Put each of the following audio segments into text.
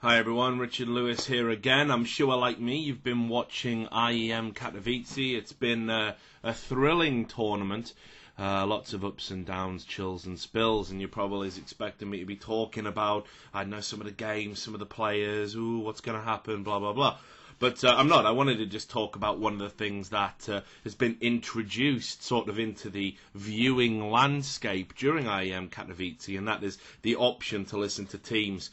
Hi everyone, Richard Lewis here again. I'm sure, like me, you've been watching IEM Katowice. It's been a thrilling tournament. Lots of ups and downs, chills and spills, and you're probably expecting me to be talking about, I don't know, some of the games, some of the players, what's going to happen, blah, blah, blah. But I'm not. I wanted to just talk about one of the things that has been introduced sort of into the viewing landscape during IEM Katowice, and that is the option to listen to teams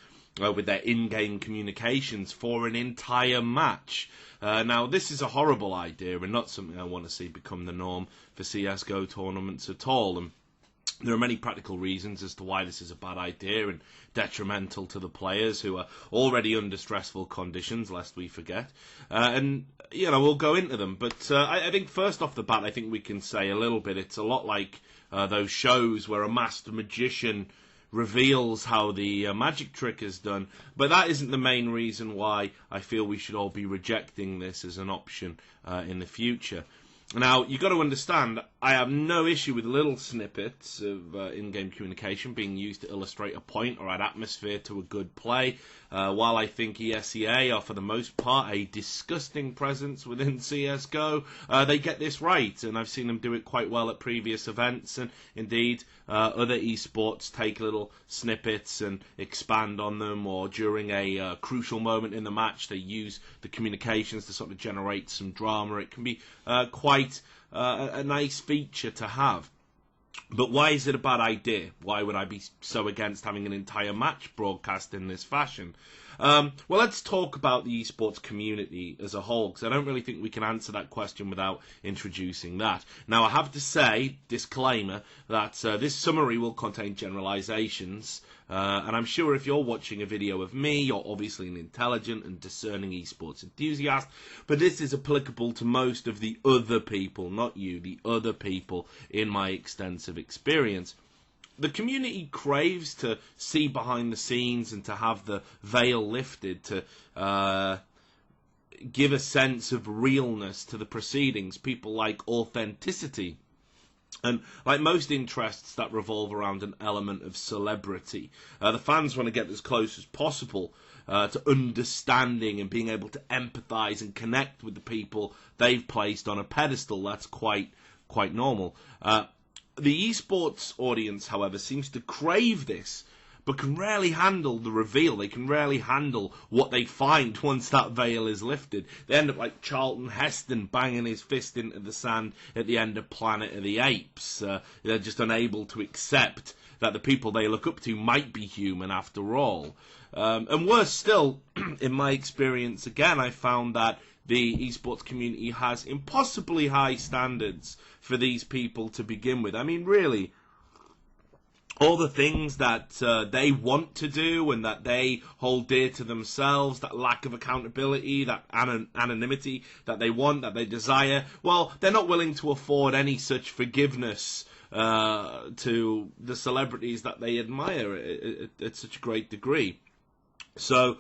with their in-game communications for an entire match. Now, this is a horrible idea and not something I want to see become the norm for CSGO tournaments at all. And there are many practical reasons as to why this is a bad idea and detrimental to the players who are already under stressful conditions, lest we forget. And, you know, we'll go into them. But I think first off the bat, I think we can say a little bit, it's a lot like those shows where a master magician reveals how the magic trick is done, but that isn't the main reason why I feel we should all be rejecting this as an option in the future. Now, you've got to understand, I have no issue with little snippets of in-game communication being used to illustrate a point or add atmosphere to a good play. While I think ESEA are, for the most part, a disgusting presence within CSGO, they get this right, and I've seen them do it quite well at previous events, and indeed, other esports take little snippets and expand on them, or during a crucial moment in the match, they use the communications to sort of generate some drama. It can be quite a nice feature to have. But why is it a bad idea? Why would I be so against having an entire match broadcast in this fashion? Well, let's talk about the esports community as a whole, because I don't really think we can answer that question without introducing that. Now, I have to say, disclaimer, that this summary will contain generalizations, and I'm sure if you're watching a video of me, you're obviously an intelligent and discerning esports enthusiast, but this is applicable to most of the other people, not you, the other people in my extensive experience. The community craves to see behind the scenes and to have the veil lifted, to give a sense of realness to the proceedings. People like authenticity. And like most interests that revolve around an element of celebrity, the fans want to get as close as possible to understanding and being able to empathise and connect with the people they've placed on a pedestal. That's quite normal. The esports audience, however, seems to crave this, but can rarely handle the reveal. They can rarely handle what they find once that veil is lifted. They end up like Charlton Heston banging his fist into the sand at the end of Planet of the Apes. They're just unable to accept that the people they look up to might be human after all. And worse still, in my experience, again, I found that the esports community has impossibly high standards for these people to begin with. I mean, really, all the things that they want to do and that they hold dear to themselves, that lack of accountability, that anonymity that they want, that they desire, well, they're not willing to afford any such forgiveness to the celebrities that they admire at such a great degree. So,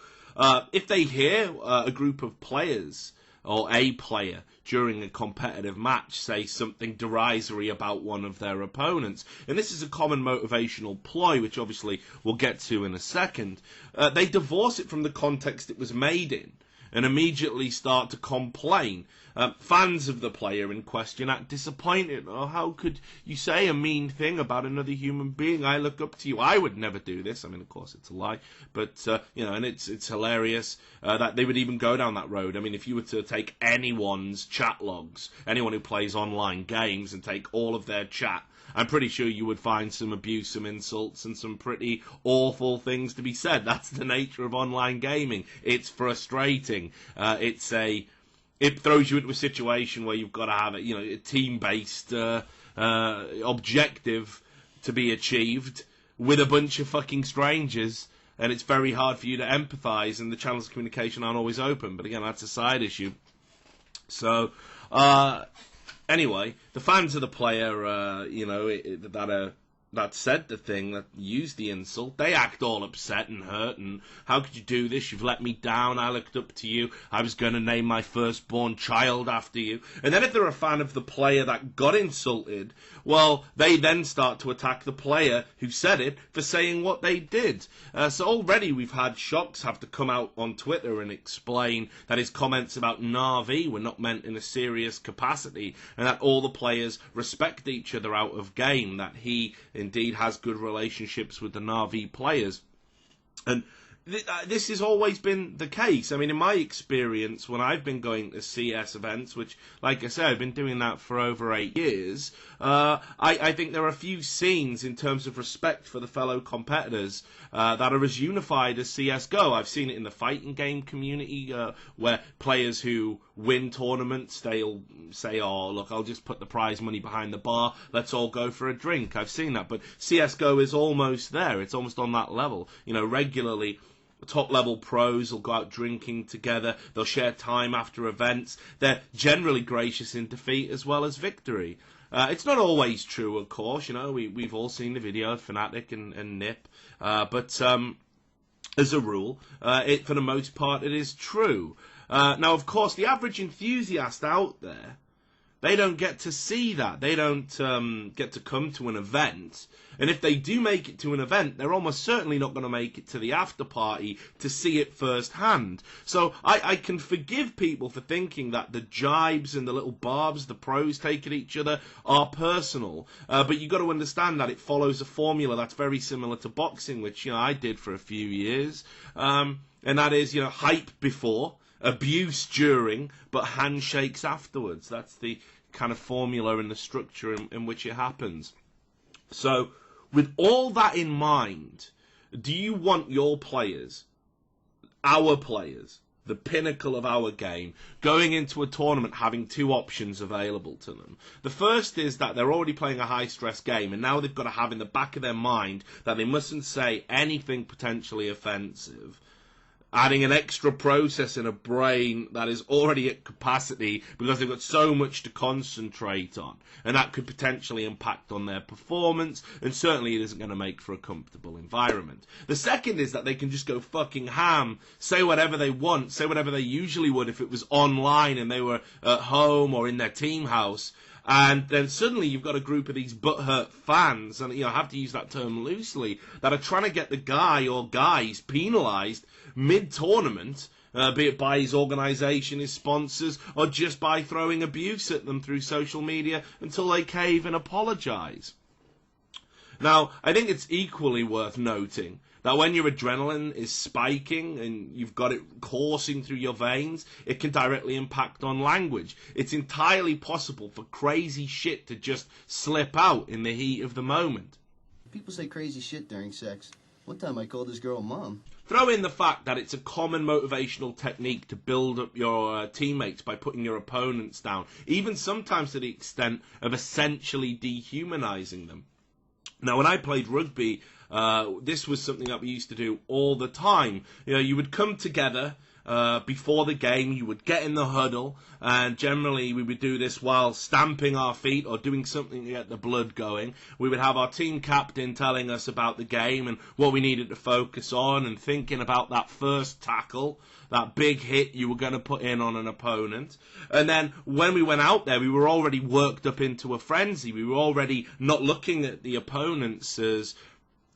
if they hear a group of players or a player during a competitive match say something derisory about one of their opponents, and this is a common motivational ploy, which obviously we'll get to in a second, they divorce it from the context it was made in and immediately start to complain. Fans of the player in question act disappointed. Oh, how could you say a mean thing about another human being? I look up to you. I would never do this. I mean, of course, it's a lie. But, you know, and it's hilarious that they would even go down that road. I mean, if you were to take anyone's chat logs, anyone who plays online games, and take all of their chat, I'm pretty sure you would find some abuse, some insults, and some pretty awful things to be said. That's the nature of online gaming. It's frustrating. It throws you into a situation where you've got to have a team-based objective to be achieved with a bunch of fucking strangers, and it's very hard for you to empathise, and the channels of communication aren't always open. But again, that's a side issue. So, anyway, the fans of the player, that are that said the thing, that used the insult, they act all upset and hurt, and how could you do this? You've let me down. I looked up to you. I was going to name my firstborn child after you. And then if they're a fan of the player that got insulted, well, they then start to attack the player who said it for saying what they did. So already we've had Shocks have to come out on Twitter and explain that his comments about Na'Vi were not meant in a serious capacity, and that all the players respect each other out of game, that he indeed has good relationships with the Na'Vi players. And this has always been the case. I mean, in my experience, when I've been going to CS events, which, like I said, I've been doing that for over 8 years, I think there are a few scenes in terms of respect for the fellow competitors that are as unified as CSGO. I've seen it in the fighting game community, where players who win tournaments, they'll say, oh, look, I'll just put the prize money behind the bar, let's all go for a drink. I've seen that, but CSGO is almost there. It's almost on that level. You know, regularly, top-level pros will go out drinking together. They'll share time after events. They're generally gracious in defeat as well as victory. It's not always true, of course. You know, we've all seen the video of Fnatic and Nip. But as a rule, for the most part, it is true. Now, of course, the average enthusiast out there, they don't get to see that. They don't get to come to an event. And if they do make it to an event, they're almost certainly not going to make it to the after party to see it firsthand. So I can forgive people for thinking that the jibes and the little barbs the pros take at each other are personal. But you've got to understand that it follows a formula that's very similar to boxing, which, you know, I did for a few years. And that is, you know, hype before, abuse during, but handshakes afterwards. That's the kind of formula and the structure in which it happens. So, with all that in mind, do you want your players, our players, the pinnacle of our game, going into a tournament having two options available to them? The first is that they're already playing a high-stress game, and now they've got to have in the back of their mind that they mustn't say anything potentially offensive, adding an extra process in a brain that is already at capacity because they've got so much to concentrate on. And that could potentially impact on their performance, and certainly it isn't going to make for a comfortable environment. The second is that they can just go fucking ham, say whatever they want, say whatever they usually would if it was online and they were at home or in their team house. And then suddenly you've got a group of these butthurt fans, and, you know, I have to use that term loosely, that are trying to get the guy or guys penalised mid-tournament, be it by his organisation, his sponsors, or just by throwing abuse at them through social media until they cave and apologise. Now, I think it's equally worth noting that when your adrenaline is spiking and you've got it coursing through your veins, it can directly impact on language. It's entirely possible for crazy shit to just slip out in the heat of the moment. People say crazy shit during sex. One time I called this girl mom. Throw in the fact that it's a common motivational technique to build up your teammates by putting your opponents down, even sometimes to the extent of essentially dehumanizing them. Now, when I played rugby, this was something that we used to do all the time. You know, you would come together before the game, you would get in the huddle, and generally we would do this while stamping our feet or doing something to get the blood going. We would have our team captain telling us about the game and what we needed to focus on, and thinking about that first tackle, that big hit you were going to put in on an opponent. And then when we went out there, we were already worked up into a frenzy. We were already not looking at the opponents as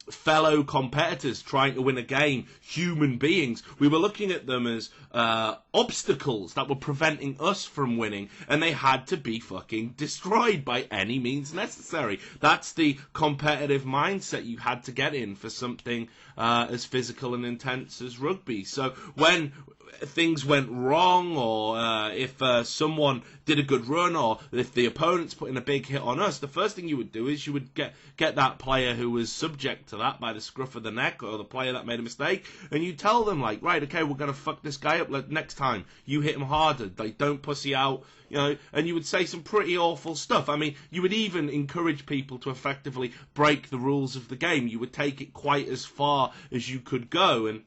fellow competitors trying to win a game, human beings. We were looking at them as obstacles that were preventing us from winning, and they had to be fucking destroyed by any means necessary. That's the competitive mindset you had to get in for something as physical and intense as rugby. So when things went wrong, or if someone did a good run, or if the opponent's putting a big hit on us, the first thing you would do is you would get that player who was subject to that by the scruff of the neck, or the player that made a mistake, and you tell them, like, right, okay, we're going to fuck this guy up. Next time, you hit him harder. Like, don't pussy out, you know, and you would say some pretty awful stuff. I mean, you would even encourage people to effectively break the rules of the game. You would take it quite as far as you could go, and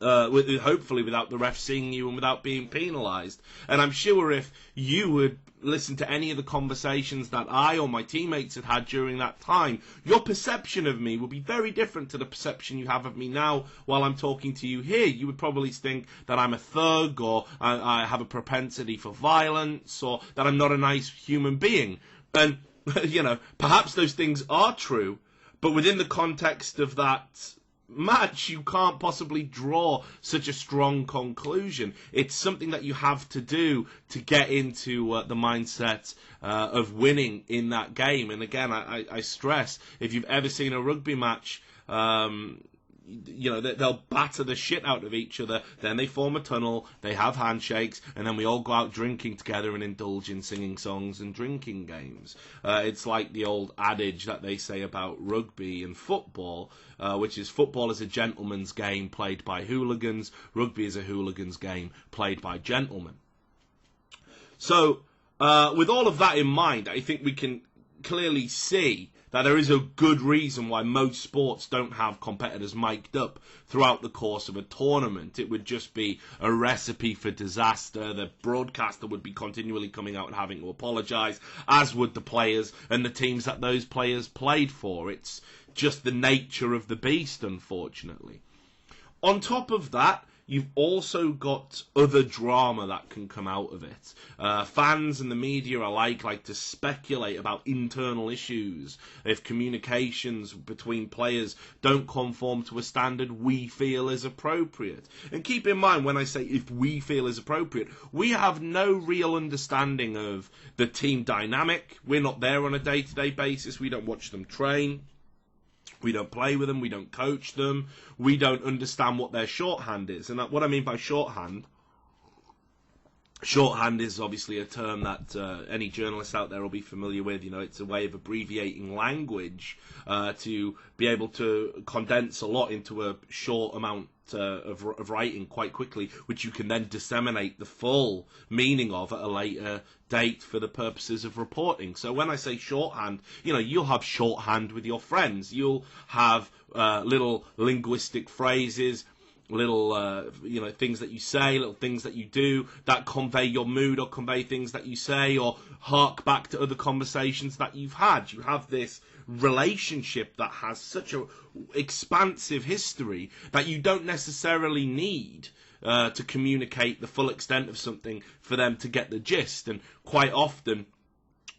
hopefully without the ref seeing you and without being penalised. And I'm sure if you would listen to any of the conversations that I or my teammates had during that time, your perception of me would be very different to the perception you have of me now while I'm talking to you here. You would probably think that I'm a thug, or I have a propensity for violence, or that I'm not a nice human being. And, perhaps those things are true, but within the context of that match, you can't possibly draw such a strong conclusion. It's something that you have to do to get into the mindset of winning in that game. And again, I stress, if you've ever seen a rugby match, they'll batter the shit out of each other, then they form a tunnel, they have handshakes, and then we all go out drinking together and indulge in singing songs and drinking games. It's like the old adage that they say about rugby and football, which is football is a gentleman's game played by hooligans, rugby is a hooligan's game played by gentlemen. So, with all of that in mind, I think we can clearly see that there is a good reason why most sports don't have competitors mic'd up throughout the course of a tournament. It would just be a recipe for disaster. The broadcaster would be continually coming out and having to apologise, as would the players and the teams that those players played for. It's just the nature of the beast, unfortunately. On top of that, you've also got other drama that can come out of it. Fans and the media alike like to speculate about internal issues. If communications between players don't conform to a standard we feel is appropriate. And keep in mind, when I say if we feel is appropriate, we have no real understanding of the team dynamic. We're not there on a day-to-day basis. We don't watch them train. We don't play with them, we don't coach them, we don't understand what their shorthand is. And what I mean by shorthand is obviously a term that any journalist out there will be familiar with. It's a way of abbreviating language to be able to condense a lot into a short amount of writing quite quickly, which you can then disseminate the full meaning of at a later date for the purposes of reporting. So when I say shorthand, you'll have shorthand with your friends. You'll have little linguistic phrases, little things that you say, little things that you do that convey your mood or convey things that you say or hark back to other conversations that you've had. You have this relationship that has such a expansive history that you don't necessarily need to communicate the full extent of something for them to get the gist. And quite often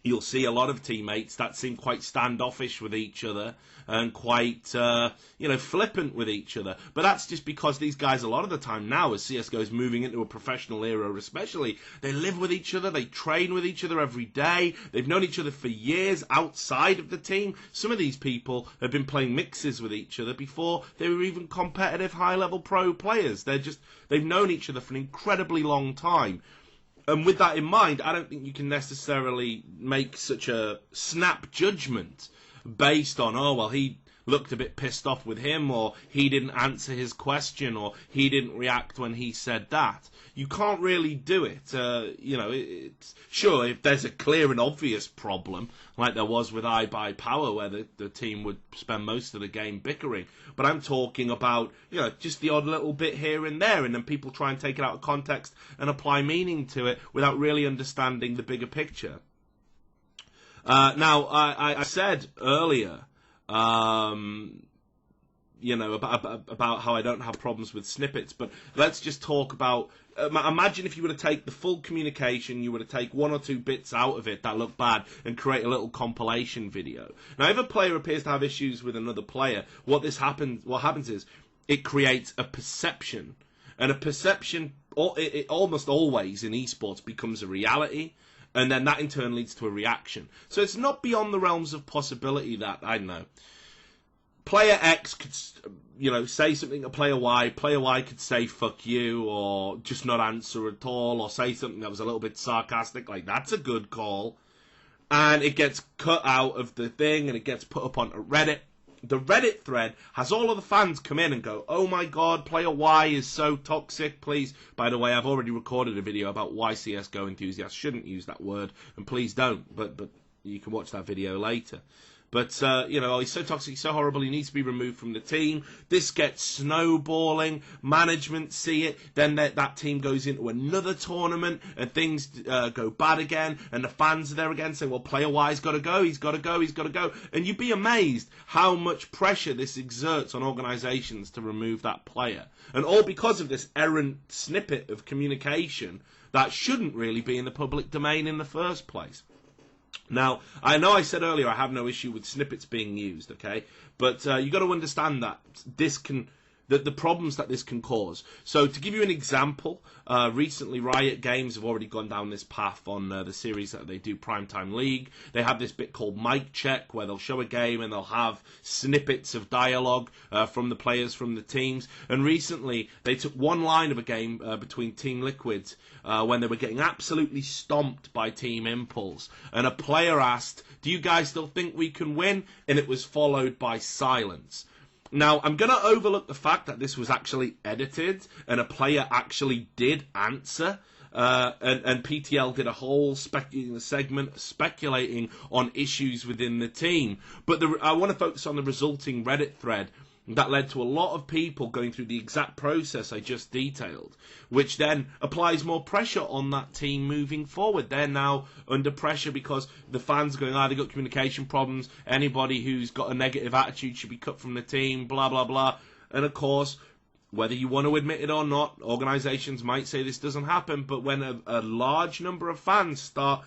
you'll see a lot of teammates that seem quite standoffish with each other and quite, flippant with each other. But that's just because these guys, a lot of the time now, as CSGO is moving into a professional era especially, they live with each other, they train with each other every day, they've known each other for years outside of the team. Some of these people have been playing mixes with each other before they were even competitive high-level pro players. They've known each other for an incredibly long time. And with that in mind, I don't think you can necessarily make such a snap judgment based on, he looked a bit pissed off with him, or he didn't answer his question, or he didn't react when he said that. You can't really do it. It's sure, if there's a clear and obvious problem, like there was with iBuyPower, where the team would spend most of the game bickering. But I'm talking about, just the odd little bit here and there, and then people try and take it out of context and apply meaning to it without really understanding the bigger picture. Now, I said earlier, about how I don't have problems with snippets, but let's just talk about, imagine if you were to take the full communication, you were to take one or two bits out of it that look bad and create a little compilation video. Now, if a player appears to have issues with another player, what happens is it creates a perception, and a perception, it almost always in esports becomes a reality. And then that in turn leads to a reaction. So it's not beyond the realms of possibility that, I don't know, player X could, say something to player Y could say fuck you, or just not answer at all, or say something that was a little bit sarcastic, like that's a good call. And it gets cut out of the thing and it gets put up onto Reddit. The Reddit thread has all of the fans come in and go, oh my god, player Y is so toxic, please. By the way, I've already recorded a video about why CSGO enthusiasts shouldn't use that word, and please don't, but you can watch that video later. But, he's so toxic, he's so horrible, he needs to be removed from the team. This gets snowballing, management see it, then that team goes into another tournament, and things go bad again, and the fans are there again saying, well, player Y's got to go, he's got to go, he's got to go. And you'd be amazed how much pressure this exerts on organisations to remove that player. And all because of this errant snippet of communication that shouldn't really be in the public domain in the first place. Now, I know I said earlier I have no issue with snippets being used, okay? But you've got to understand that the problems that this can cause. So to give you an example, recently Riot Games have already gone down this path on the series that they do, Primetime League. They have this bit called Mic Check, where they'll show a game and they'll have snippets of dialogue from the players, from the teams. And recently they took one line of a game between Team Liquid when they were getting absolutely stomped by Team Impulse. And a player asked, "Do you guys still think we can win?" And it was followed by silence. Now, I'm going to overlook the fact that this was actually edited and a player actually did answer. And PTL did a whole segment speculating on issues within the team. But I want to focus on the resulting Reddit thread that led to a lot of people going through the exact process I just detailed, which then applies more pressure on that team moving forward. They're now under pressure because the fans are going, they've got communication problems, anybody who's got a negative attitude should be cut from the team, blah, blah, blah. And of course, whether you want to admit it or not, organisations might say this doesn't happen, but when a large number of fans start,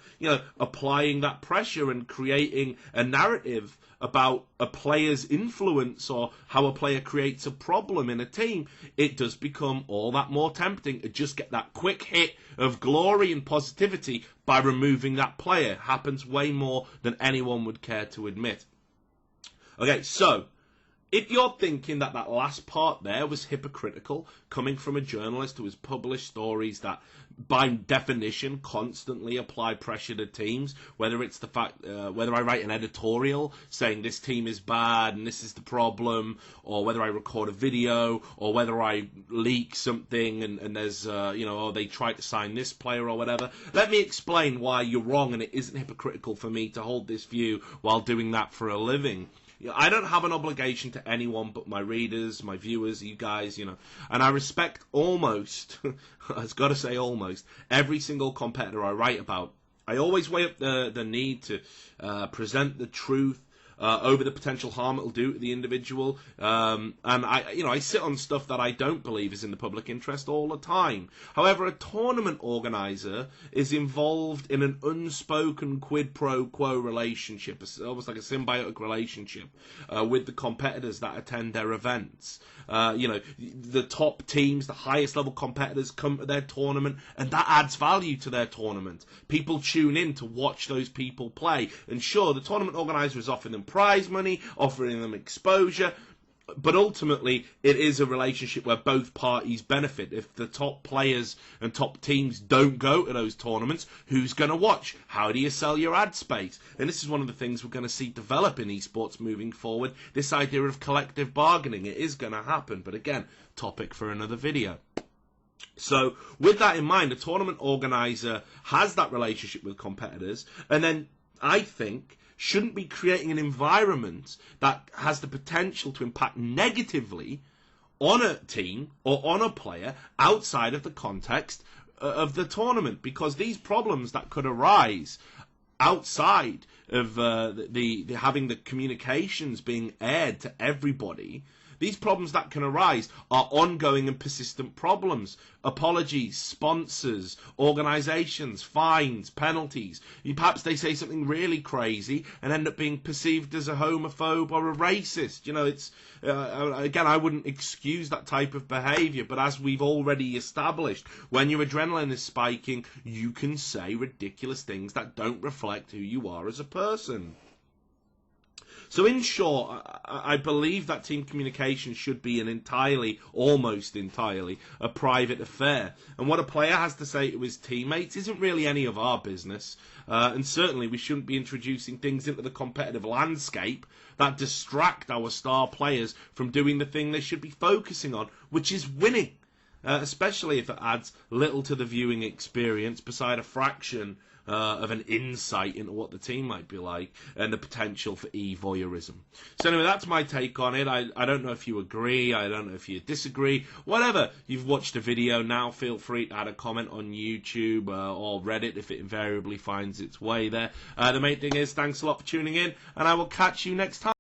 applying that pressure and creating a narrative about a player's influence or how a player creates a problem in a team, it does become all that more tempting to just get that quick hit of glory and positivity by removing that player. It happens way more than anyone would care to admit. Okay, so if you're thinking that last part there was hypocritical, coming from a journalist who has published stories that, by definition, constantly apply pressure to teams, whether it's the fact, whether I write an editorial saying this team is bad and this is the problem, or whether I record a video, or whether I leak something and there's, they tried to sign this player or whatever, let me explain why you're wrong and it isn't hypocritical for me to hold this view while doing that for a living. I don't have an obligation to anyone but my readers, my viewers, you guys, and I respect almost, I've got to say almost, every single competitor I write about. I always weigh up the need to present the truth over the potential harm it'll do to the individual, and I sit on stuff that I don't believe is in the public interest all the time. However, a tournament organizer is involved in an unspoken quid pro quo relationship. It's almost like a symbiotic relationship with the competitors that attend their events. The top teams, the highest level competitors come to their tournament, and that adds value to their tournament. People tune in to watch those people play, and sure, the tournament organizer is offering them prize money, offering them exposure, but ultimately it is a relationship where both parties benefit. If the top players and top teams don't go to those tournaments, who's going to watch? How do you sell your ad space? And this is one of the things we're going to see develop in esports moving forward, this idea of collective bargaining. It is going to happen, but again, topic for another video. So with that in mind, the tournament organizer has that relationship with competitors, and then I think shouldn't be creating an environment that has the potential to impact negatively on a team or on a player outside of the context of the tournament, because these problems that could arise outside of the having the communications being aired to everybody, these problems that can arise are ongoing and persistent problems. Apologies, sponsors, organisations, fines, penalties. Perhaps they say something really crazy and end up being perceived as a homophobe or a racist. It's again, I wouldn't excuse that type of behaviour, but as we've already established, when your adrenaline is spiking, you can say ridiculous things that don't reflect who you are as a person. So in short, I believe that team communication should be almost entirely, a private affair. And what a player has to say to his teammates isn't really any of our business. And certainly we shouldn't be introducing things into the competitive landscape that distract our star players from doing the thing they should be focusing on, which is winning. Especially if it adds little to the viewing experience beside a fraction of an insight into what the team might be like and the potential for e-voyeurism. So anyway, that's my take on it. I don't know if you agree, I don't know if you disagree, whatever. You've watched a video now, feel free to add a comment on YouTube or Reddit if it invariably finds its way there. The main thing is, thanks a lot for tuning in, and I will catch you next time.